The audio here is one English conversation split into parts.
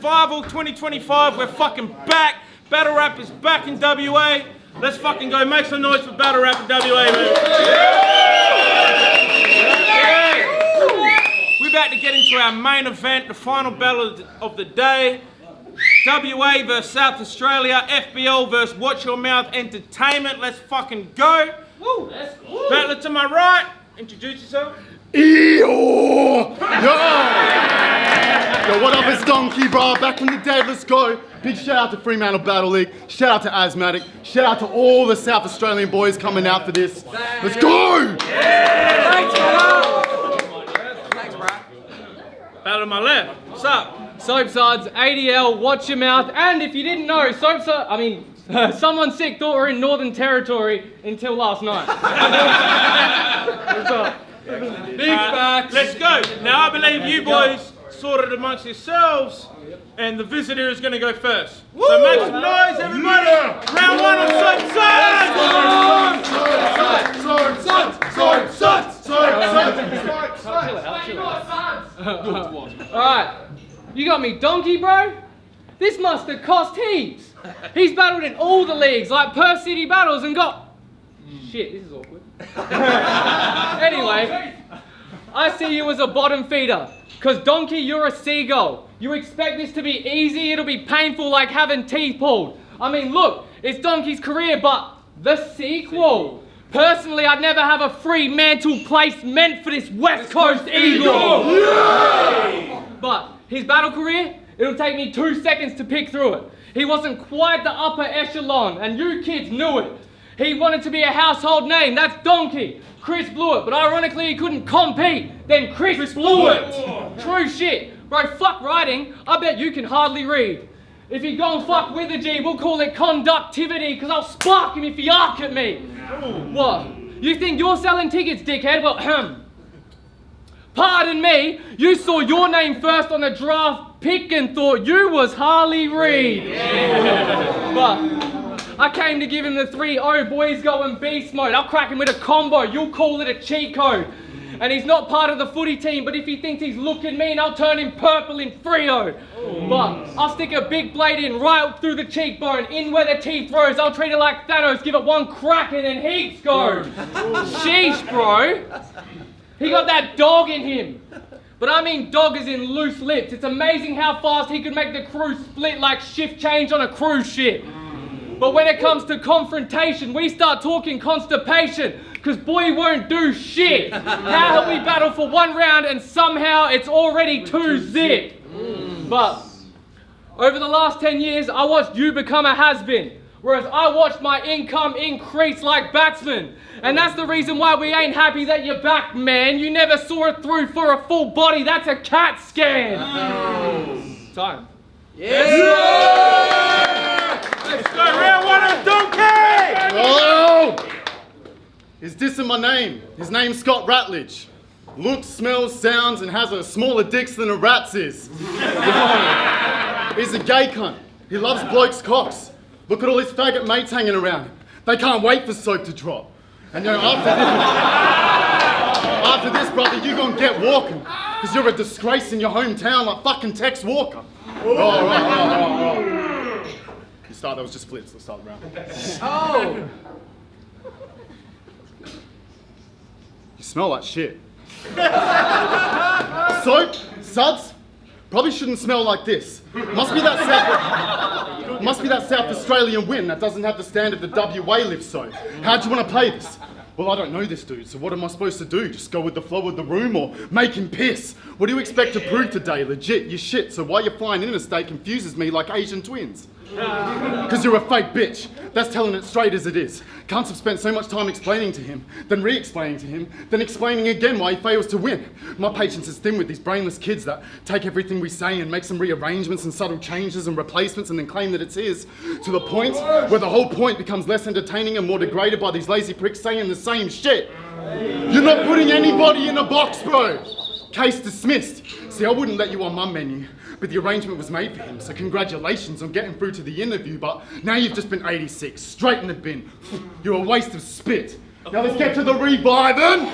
Revival 2025. We're fucking back. Battle rap is back in WA. Let's fucking go. Make some noise for battle rap in WA, man. We're about to get into our main event, the final battle of the day. WA versus South Australia, FBL versus Watch Your Mouth Entertainment. Let's fucking go. Woo. Battler to my right, introduce yourself. Yo, what up, it's Donkey, bro. Back from the dead, let's go. Big shout out to Fremantle Battle League. Shout out to Asthmatic. Shout out to all the South Australian boys coming out for this. Let's go! Yeah. Thanks, bro. Battle to my left. What's up? Sope Suddz, ADL, Watch Your Mouth, and if you didn't know, someone sick thought we were in Northern Territory until last night. What's up? Big facts. Let's go. Now I believe you boys sorted amongst yourselves, and the visitor is going to go first. Woo! So make some noise, everybody. Yeah. Round one of Sope Suddz. Alright, you got me donkey, bro? This must have cost heaps. He's battled in all the leagues, like Perth City Battles, and got... Shit, this is awkward. Anyway, I see you as a bottom feeder. Cause donkey, you're a seagull. You expect this to be easy, it'll be painful like having teeth pulled. I mean, look, it's Donkey's career, but the sequel. Personally, I'd never have a Fremantle place meant for this West Coast Eagle. Yeah! But his battle career, it'll take me 2 seconds to pick through it. He wasn't quite the upper echelon, and you kids knew it. He wanted to be a household name, that's Donkey. Chris blew it, but ironically he couldn't compete. Then Chris blew it. True shit. Bro, fuck writing, I bet you can hardly read. If you go and fuck with a G, we'll call it conductivity, cause I'll spark him if you arc at me. What? You think you're selling tickets, dickhead? Well, pardon me, you saw your name first on the draft pick and thought you was Harley Reid. Yeah. But I came to give him the 3-0, boys going beast mode. I'll crack him with a combo, you'll call it a cheat code. And he's not part of the footy team, but if he thinks he's looking mean, I'll turn him purple in Frio. But I'll stick a big blade in right through the cheekbone, in where the teeth throws. I'll treat it like Thanos, give it one crack and then heaps go. Sheesh, bro. He got that dog in him. But I mean dog as in loose lips. It's amazing how fast he could make the crew split like shift change on a cruise ship. But when it comes to confrontation, we start talking constipation, cause boy won't do shit. How have we battled for 1 round and somehow it's already 2-zip? But over the last 10 years, I watched you become a has-been, whereas I watched my income increase like batsmen. And that's the reason why we ain't happy that you're back, man. You never saw it through for a full body, that's a CAT scan. Time. Yes! Let's go, round one of Donkey! Oh! He's dissing my name. His name's Scott Ratledge. Looks, smells, sounds, and has a smaller dicks than a rat's is. He's a gay cunt. He loves blokes' cocks. Look at all his faggot mates hanging around him. They can't wait for Soap to drop. And you know, after this, brother, you gonna get walking. Because you're a disgrace in your hometown like fucking Tex Walker. Right. That was just flips. Let's start the round. Oh! You smell like shit. Sope Suddz probably shouldn't smell like this. Must be that South Australian wind that doesn't have the standard the WA lives so. How'd you want to play this? Well, I don't know this dude, so what am I supposed to do? Just go with the flow of the room or make him piss? What do you expect to prove today? Legit, you're shit, so why you're flying interstate confuses me like Asian twins. Because you're a fake bitch. That's telling it straight as it is. Cunts have spent so much time explaining to him, then re-explaining to him, then explaining again why he fails to win. My patience is thin with these brainless kids that take everything we say and make some rearrangements and subtle changes and replacements and then claim that it's his, to the point where the whole point becomes less entertaining and more degraded by these lazy pricks saying the same shit. You're not putting anybody in a box, bro. Case dismissed. See, I wouldn't let you on my menu, but the arrangement was made for him, so congratulations on getting through to the interview, but now you've just been 86, straight in the bin. You're a waste of spit. Now let's get to the reviving.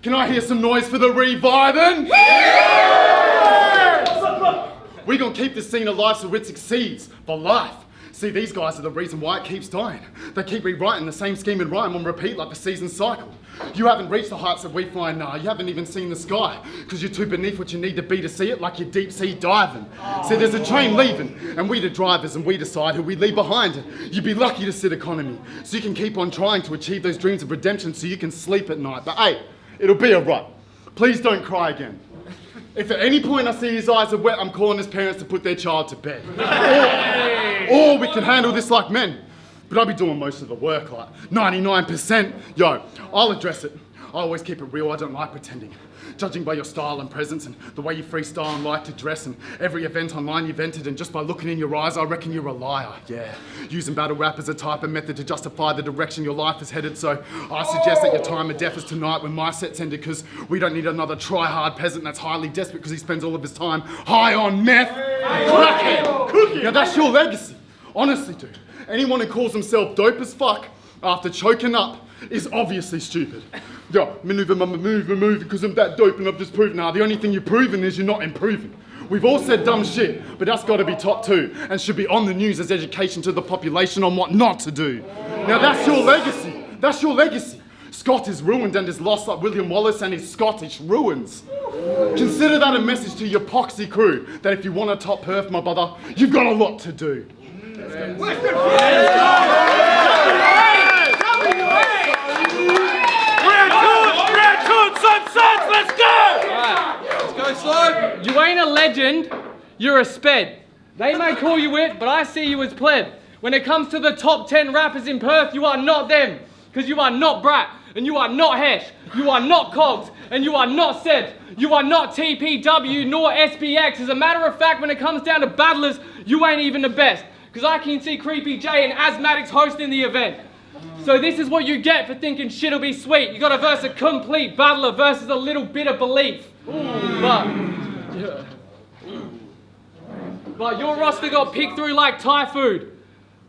Can I hear some noise for the reviving? We gonna keep this scene alive so it succeeds for life. See, these guys are the reason why it keeps dying. They keep rewriting the same scheme and rhyme on repeat like the season cycle. You haven't reached the heights that we fly now. You haven't even seen the sky because you're too beneath what you need to be to see it, like you're deep sea diving. See, there's a train leaving and we the drivers and we decide who we leave behind. You'd be lucky to sit economy so you can keep on trying to achieve those dreams of redemption so you can sleep at night. But hey, it'll be alright. Please don't cry again. If at any point I see his eyes are wet, I'm calling his parents to put their child to bed. Or we can handle this like men. But I'll be doing most of the work, like 99%. Yo, I'll address it. I always keep it real, I don't like pretending. Judging by your style and presence and the way you freestyle and like to dress and every event online you've entered, and just by looking in your eyes, I reckon you're a liar, yeah. Using battle rap as a type of method to justify the direction your life is headed, so I suggest that your time of death is tonight when my set's ended, because we don't need another try-hard peasant that's highly desperate because he spends all of his time high on meth, crackhead, cookie. Now that's your legacy, honestly, dude. Anyone who calls himself dope as fuck after choking up is obviously stupid. Yo, maneuver, because I'm that dope and I've just proven. Now, the only thing you're proving is you're not improving. We've all said dumb shit, but that's got to be top 2 and should be on the news as education to the population on what not to do. Now, that's your legacy. That's your legacy. Scott is ruined and is lost like William Wallace and his Scottish ruins. Consider that a message to your poxy crew that if you want a top perf, my brother, you've got a lot to do. Sope Suddz, let's go! Let's go, Slow. You ain't a legend, you're a sped. They may call you it, but I see you as pleb. When it comes to the top 10 rappers in Perth, you are not them. Because you are not Brat, and you are not Hesh, you are not Cogs, and you are not Sebs. You are not TPW nor SBX. As a matter of fact, when it comes down to battlers, you ain't even the best. Because I can see Creepy J and Asthmatics hosting the event. So this is what you get for thinking shit'll be sweet. You gotta verse a complete battler versus a little bit of belief. But your roster got picked through like Thai food.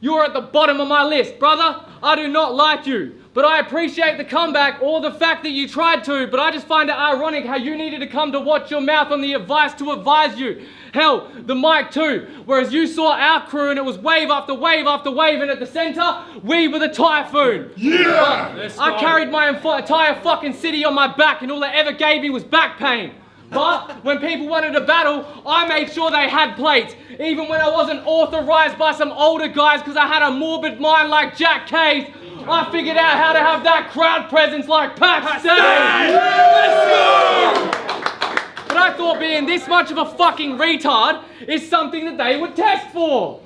You're at the bottom of my list. Brother, I do not like you. But I appreciate the comeback or the fact that you tried to, but I just find it ironic how you needed to come to watch your mouth on the advice to advise you. Hell, the mic too. Whereas you saw our crew and it was wave after wave after wave, and at the center, we were the typhoon. Yeah! I carried my entire fucking city on my back and all they ever gave me was back pain. But when people wanted to battle, I made sure they had plates. Even when I wasn't authorized by some older guys because I had a morbid mind like Jack K's, I figured out how to have that crowd presence like Pat Stay. Let's go! But I thought being this much of a fucking retard is something that they would test for.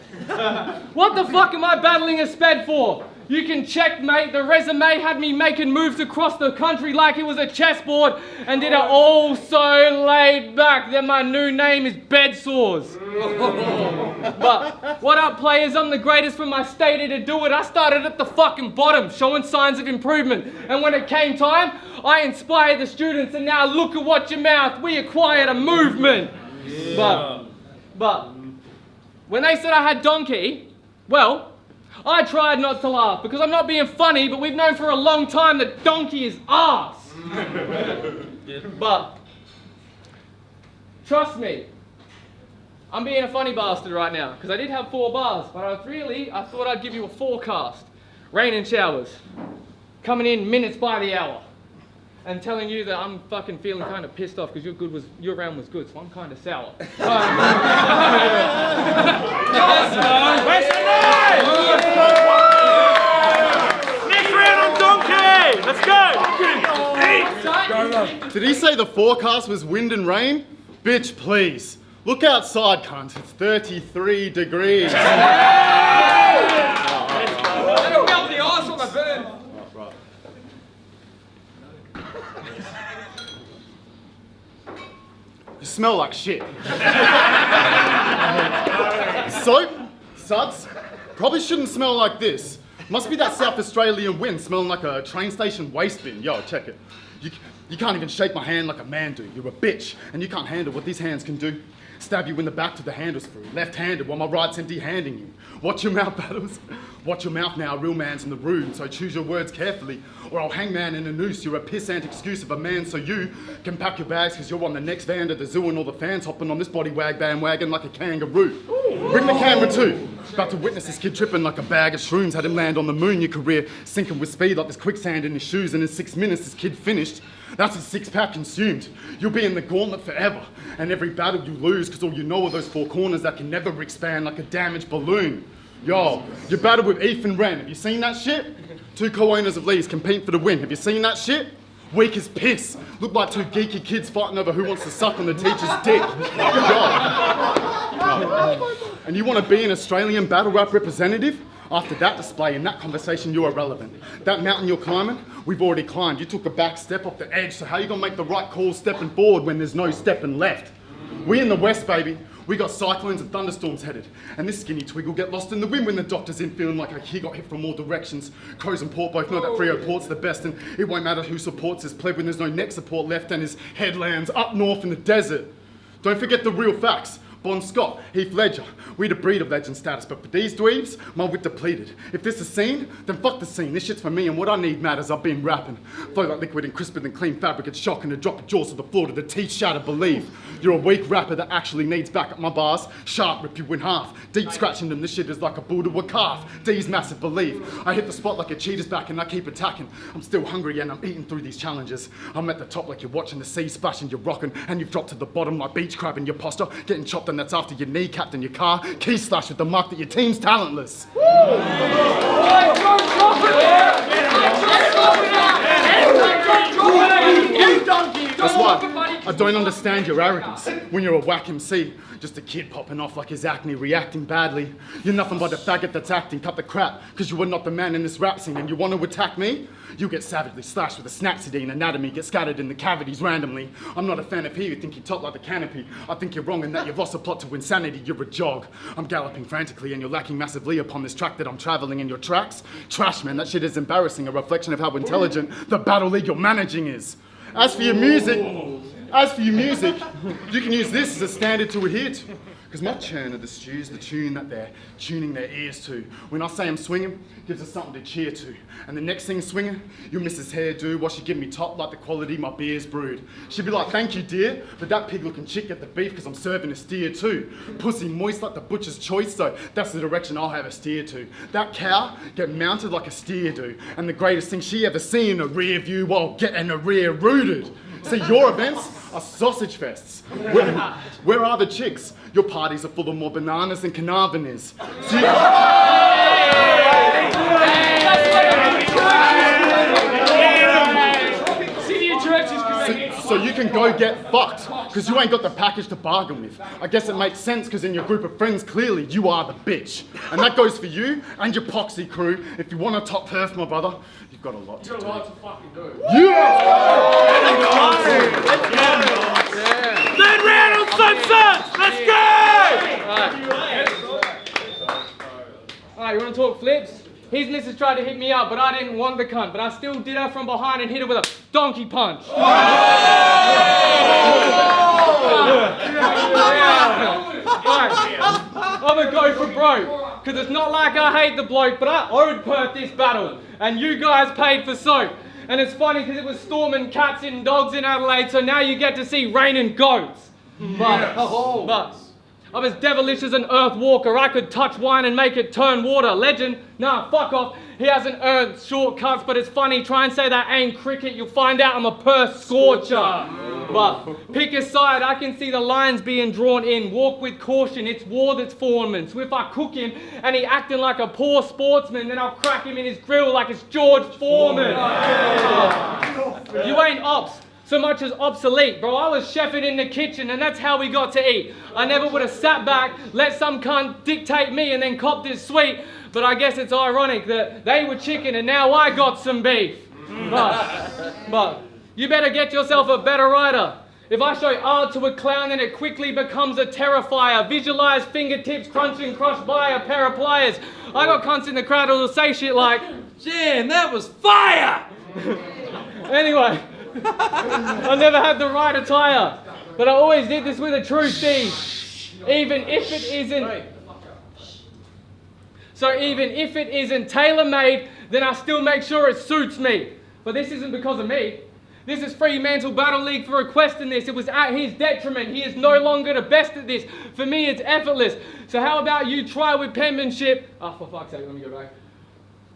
What the fuck am I battling a sped for? You can check, mate. The resume had me making moves across the country like it was a chessboard and did it all so laid back that my new name is Bedsores. But what up, players? I'm the greatest from my state to do it. I started at the fucking bottom, showing signs of improvement. And when it came time, I inspired the students, and now look at what your mouth. We acquired a movement. Yeah. But when they said I had donkey, well, I tried not to laugh because I'm not being funny, but we've known for a long time that donkey is arse. But trust me, I'm being a funny bastard right now because I did have 4 bars, but I thought I'd give you a forecast. Rain and showers, coming in minutes by the hour, and telling you that I'm fucking feeling kind of pissed off because your round was good, so I'm kind of sour. Next round on donkey! Let's go! Did he say the forecast was wind and rain? Bitch, please. Look outside, cunt. It's 33 degrees. That'll melt the ice on the burn. You smell like shit. Sope Suddz probably shouldn't smell like this. Must be that South Australian wind smelling like a train station waste bin. Yo, check it. You can't even shake my hand like a man do. You're a bitch, and you can't handle what these hands can do. Stab you in the back to the handles through, left-handed while my right's empty-handing you. Watch your mouth, battles. Watch your mouth now, a real man's in the room, so choose your words carefully, or I'll hang man in a noose. You're a pissant excuse of a man, so you can pack your bags, cause you're on the next van to the zoo and all the fans hopping on this body wag bandwagon like a kangaroo. Bring the camera too. About to witness this kid tripping like a bag of shrooms, had him land on the moon, your career sinking with speed like there's quicksand in his shoes, and in 6 minutes this kid finished. That's a 6-pack consumed. You'll be in the gauntlet forever, and every battle you lose, cause all you know are those 4 corners that can never expand like a damaged balloon. Yo, you battled with Ethan Wren, have you seen that shit? 2 co-owners of Lee's compete for the win, have you seen that shit? Weak as piss. Look like 2 geeky kids fighting over who wants to suck on the teacher's dick. Yo. And you want to be an Australian battle rap representative? After that display and that conversation, you're irrelevant. That mountain you're climbing, we've already climbed. You took a back step off the edge, so how you gonna make the right call stepping forward when there's no stepping left? We in the West, baby. We got cyclones and thunderstorms headed. And this skinny twig will get lost in the wind when the doctor's in, feeling like he got hit from all directions. Crows and Port both know that Freo Port's the best, and it won't matter who supports his pleb when there's no neck support left and his head lands up north in the desert. Don't forget the real facts. Bon Scott, Heath Ledger, we the breed of legend status, but for these dweebs, my wit depleted. If this is scene, then fuck the scene. This shit's for me, and what I need matters. I've been rapping. Flow like liquid and crisper than clean fabric. It's shocking to drop the jaws to the floor to the teeth shatter. Believe you're a weak rapper that actually needs back up my bars. Sharp, rip you in half. Deep scratching them, this shit is like a bull to a calf. D's massive, believe. I hit the spot like a cheetah's back and I keep attacking. I'm still hungry and I'm eating through these challenges. I'm at the top like you're watching the sea splash and you're rocking, and you've dropped to the bottom like beach crab in your posture. Getting chopped, and that's after your knee capped in your car. Key slash with the mark that your team's talentless. That's why I don't understand your arrogance when you're a whack MC. Just a kid popping off like his acne, reacting badly. You're nothing but a faggot that's acting. Cut the crap, cause you are not the man in this rap scene, and you want to attack me? You get savagely slashed with a snapsidine anatomy, get scattered in the cavities randomly. I'm not a fan of you think you top like the canopy. I think you're wrong in that you've lost a plot to insanity, you're a jog. I'm galloping frantically and you're lacking massively upon this track that I'm traveling in your tracks. Trash, man, that shit is embarrassing, a reflection of how intelligent the battle league you're managing is. As for your music, you can use this as a standard to adhere to. Because my churn of the stew's the tune that they're tuning their ears to. When I say I'm swinging, gives us something to cheer to. And the next thing swinging, you'll miss his hairdo while she give me top like the quality my beer's brewed. She'd be like, thank you, dear, but that pig-looking chick get the beef because I'm serving a steer too. Pussy moist like the butcher's choice, so that's the direction I'll have her steer to. That cow get mounted like a steer do. And the greatest thing she ever seen, a rear view while getting a rear rooted. See, your events are sausage fests. Where are the chicks? Your parties are full of more bananas than Carnarvon is. So you can go get fucked, because you ain't got the package to bargain with. I guess it makes sense, because in your group of friends, clearly you are the bitch. And that goes for you and your poxy crew. If you want to top perf, my brother, you've got a lot to do. Fucking do. Third round on Sope Suddz! Let's go! Alright, you want to talk flips? His missus tried to hit me up, but I didn't want the cunt. But I still did her from behind and hit her with a donkey punch. I'm gonna go for broke, because it's not like I hate the bloke, but I owed Perth this battle, and you guys paid for soap. And it's funny because it was storming cats and dogs in Adelaide, so now you get to see raining goats. But I'm as devilish as an earth walker. I could touch wine and make it turn water. Legend? Nah, fuck off. He hasn't earned shortcuts, but it's funny. Try and say that ain't cricket, you'll find out I'm a Perth scorcher. But pick a side, I can see the lines being drawn in. Walk with caution, it's war that's forming. So if I cook him and he acting like a poor sportsman, then I'll crack him in his grill like it's George Foreman. You ain't ops so much as obsolete, bro. I was chefing in the kitchen and that's how we got to eat. I never would have sat back, let some cunt dictate me and then cop this sweet. But I guess it's ironic that they were chicken and now I got some beef. But you better get yourself a better rider. If I show art to a clown, then it quickly becomes a terrifier. Visualize fingertips crunching crushed by a pair of pliers. I got cunts in the crowd who'll say shit like, Damn, that was fire! Anyway, I never had the right attire, but I always did this with a true steed. Even if it isn't tailor-made, then I still make sure it suits me. But this isn't because of me. This is Fremantle Battle League for requesting this. It was at his detriment. He is no longer the best at this. For me, it's effortless. So how about you try with penmanship? Oh, for fuck's sake, let me go back.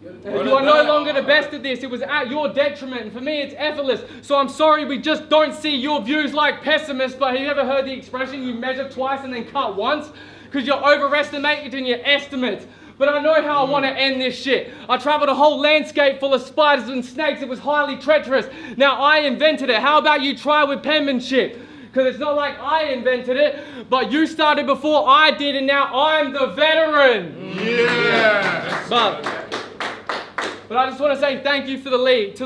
You are no longer the best at this. It was at your detriment. And for me, it's effortless. So I'm sorry, we just don't see your views like pessimists. But have you ever heard the expression, you measure twice and then cut once? Because you're overestimating your estimates. But I know how I want to end this shit. I travelled a whole landscape full of spiders and snakes. It was highly treacherous. Now I invented it. How about you try with penmanship? Because it's not like I invented it, but you started before I did, and now I'm the veteran. Yeah. But I just want to say thank you to the league,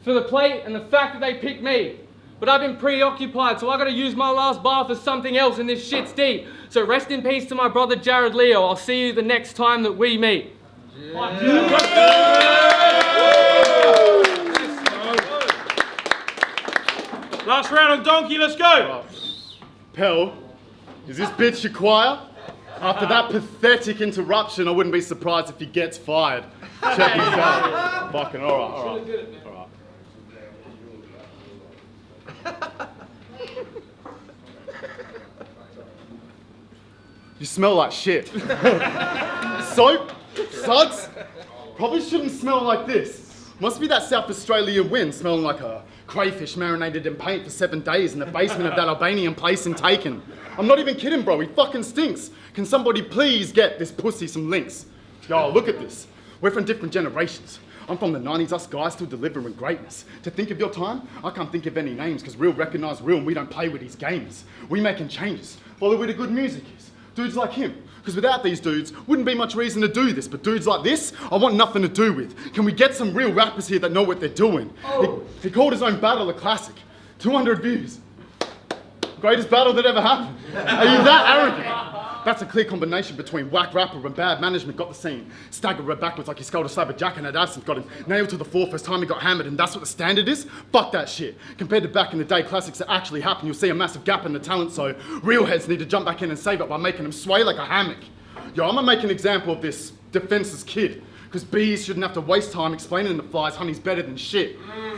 for the plate and the fact that they picked me. But I've been preoccupied, so I got to use my last bar for something else, and this shit's deep. So rest in peace to my brother Jared Leo. I'll see you the next time that we meet. Yeah. Last round on Donkey, let's go. Pell, is this bitch your choir? After that pathetic interruption, I wouldn't be surprised if he gets fired. Check this out. Fucking alright. You smell like shit. Sope Suddz? Probably shouldn't smell like this. Must be that South Australian wind smelling like a crayfish marinated in paint for 7 days in the basement of that Albanian place in Taken. I'm not even kidding, bro. He fucking stinks. Can somebody please get this pussy some links? Yo, look at this. We're from different generations. I'm from the 90s, us guys still delivering greatness. To think of your time, I can't think of any names because real recognise real and we don't play with these games. We making changes. Follow where the good music is. Dudes like him. Because without these dudes, wouldn't be much reason to do this. But dudes like this, I want nothing to do with. Can we get some real rappers here that know what they're doing? He called his own battle a classic. 200 views. Greatest battle that ever happened. Are you that arrogant? That's a clear combination between whack rapper and bad management. Got the scene. Staggered backwards like he sculled a cyber jack and had absence. Got him nailed to the floor first time he got hammered, and that's what the standard is? Fuck that shit. Compared to back in the day classics that actually happen, you'll see a massive gap in the talent, so real heads need to jump back in and save it by making them sway like a hammock. Yo, I'm gonna make an example of this defenseless kid. Because bees shouldn't have to waste time explaining to flies honey's better than shit.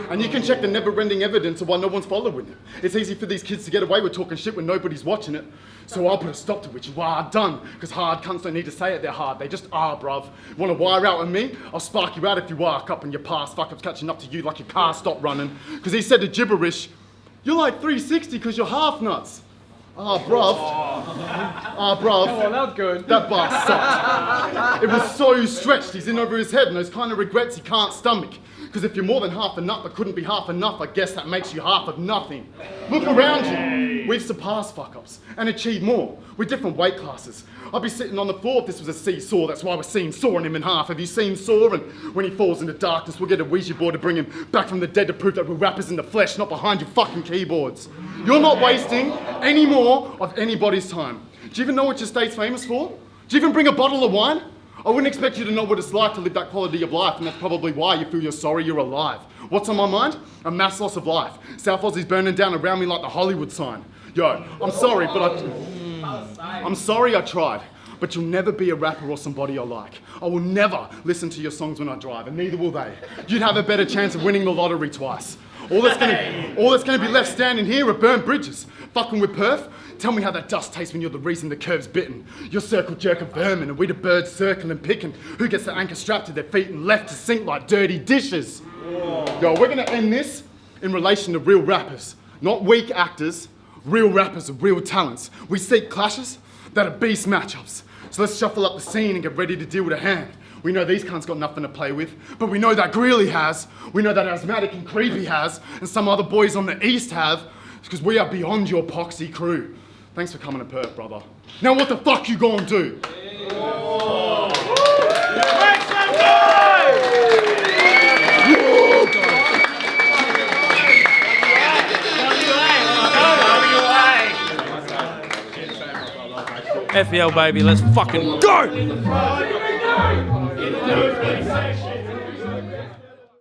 And you can check the never-ending evidence of why no one's following them. It's easy for these kids to get away with talking shit when nobody's watching it. So I'll put a stop to it, you are done. Because hard cunts don't need to say it, they're hard, they just are, bruv. Wanna wire out on me? I'll spark you out if you arc up and your past fuck-up's catching up to you like your car stopped running. Because he said the gibberish, you're like 360 because you're half nuts. Bruv. Bruv. Oh, that was good. That bar sucked. It was so stretched, he's in over his head, and those kind of regrets he can't stomach. Because if you're more than half a nut but couldn't be half enough, I guess that makes you half of nothing. Look around you. We've surpassed fuck-ups and achieved more with different weight classes. I'd be sitting on the floor if this was a seesaw, that's why we're seeing sawing him in half. Have you seen Saw? And when he falls into darkness, we'll get a Ouija board to bring him back from the dead to prove that we're rappers in the flesh, not behind your fucking keyboards. You're not wasting any more of anybody's time. Do you even know what your state's famous for? Do you even bring a bottle of wine? I wouldn't expect you to know what it's like to live that quality of life, and that's probably why you feel you're sorry you're alive. What's on my mind? A mass loss of life. South Aussie's burning down around me like the Hollywood sign. Yo, I'm sorry, but I'm sorry I tried. But you'll never be a rapper or somebody I like. I will never listen to your songs when I drive, and neither will they. You'd have a better chance of winning the lottery twice. All that's gonna be left standing here are burnt bridges. Fucking with Perth? Tell me how that dust tastes when you're the reason the curb's bitten. You're circle jerk of vermin, and we the birds circling picking. Who gets the anchor strapped to their feet and left to sink like dirty dishes? Yo, we're gonna end this in relation to real rappers. Not weak actors, real rappers with real talents. We seek clashes that are beast matchups. So let's shuffle up the scene and get ready to deal with a hand. We know these cunts got nothing to play with, but we know that Greeley has, we know that Asthmatic and Creepy has, and some other boys on the east have, because we are beyond your poxy crew. Thanks for coming to Perth, brother. Now what the fuck you gonna do? Make some noise! FPL baby, let's fucking go!